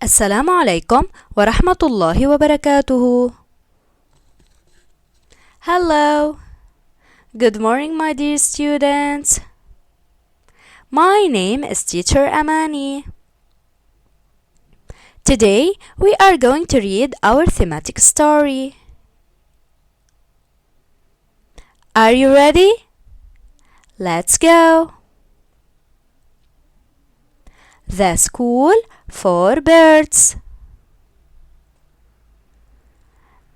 السلام عليكم ورحمة الله وبركاته. Hello. Good morning, my dear students. My name is Teacher Amani. Today we are going to read our thematic story. Are you ready? Let's go. The School for Birds.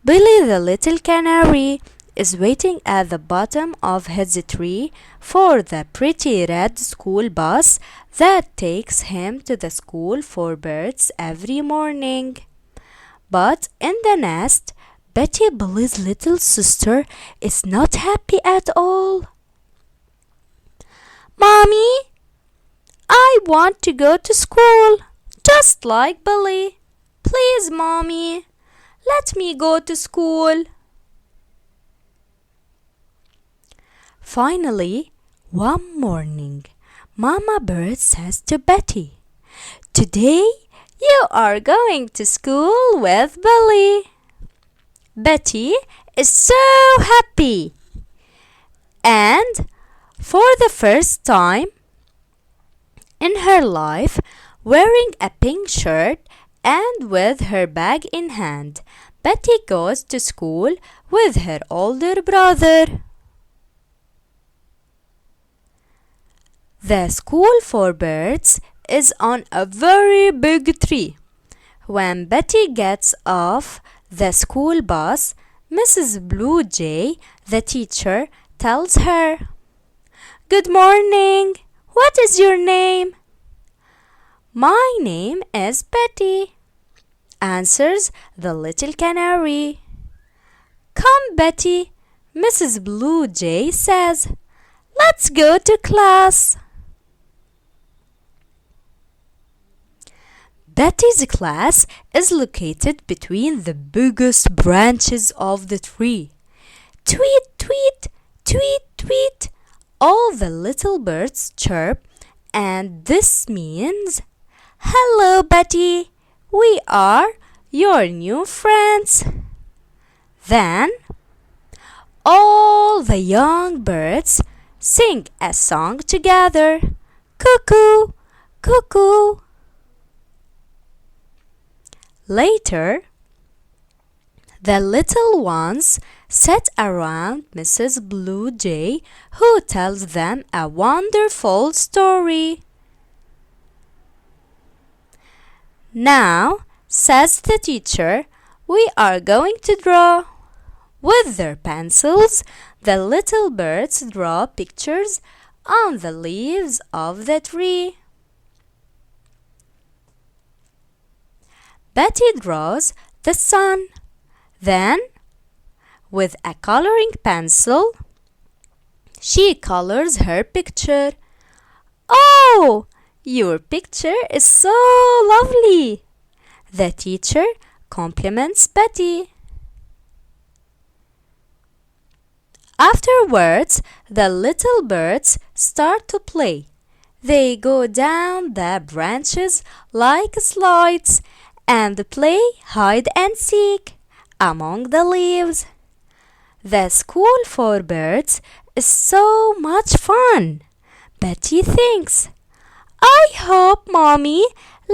Billy the little canary is waiting at the bottom of his tree for the pretty red school bus that takes him to the school for birds every morning. But in the nest, Betty, Billy's little sister, is not happy at all. Mommy, I want to go to school, just like Billy. Please, Mommy, let me go to school. Finally, one morning, Mama Bird says to Betty, "Today you are going to school with Billy." Betty is so happy. And for the first time in her life, wearing a pink shirt and with her bag in hand, Betty goes to school with her older brother. The School for Birds is on a very big tree. When Betty gets off the school bus, Mrs. Blue Jay, the teacher, tells her, "Good morning. What is your name?" "My name is Betty," answers the little canary. "Come, Betty," Mrs. Blue Jay says. "Let's go to class." Betty's class is located between the biggest branches of the tree. Tweet, tweet, tweet, tweet. All the little birds chirp, and this means, "Hello, Betty. We are your new friends." Then all the young birds sing a song together. Cuckoo, cuckoo. Later, the little ones sit around Mrs. Blue Jay, who tells them a wonderful story. "Now," says the teacher, "we are going to draw." With their pencils, the little birds draw pictures on the leaves of the tree. Betty draws the sun. Then, with a coloring pencil, she colors her picture. "Oh, your picture is so lovely!" the teacher compliments Betty. Afterwards, the little birds start to play. They go down the branches like slides and play hide and seek among the leaves. The School for Birds is so much fun. Betty thinks, "I hope Mommy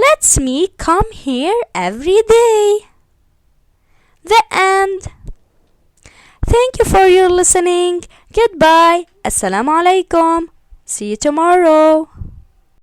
lets me come here every day." The end. Thank you for your listening. Goodbye. Assalamu alaikum. See you tomorrow.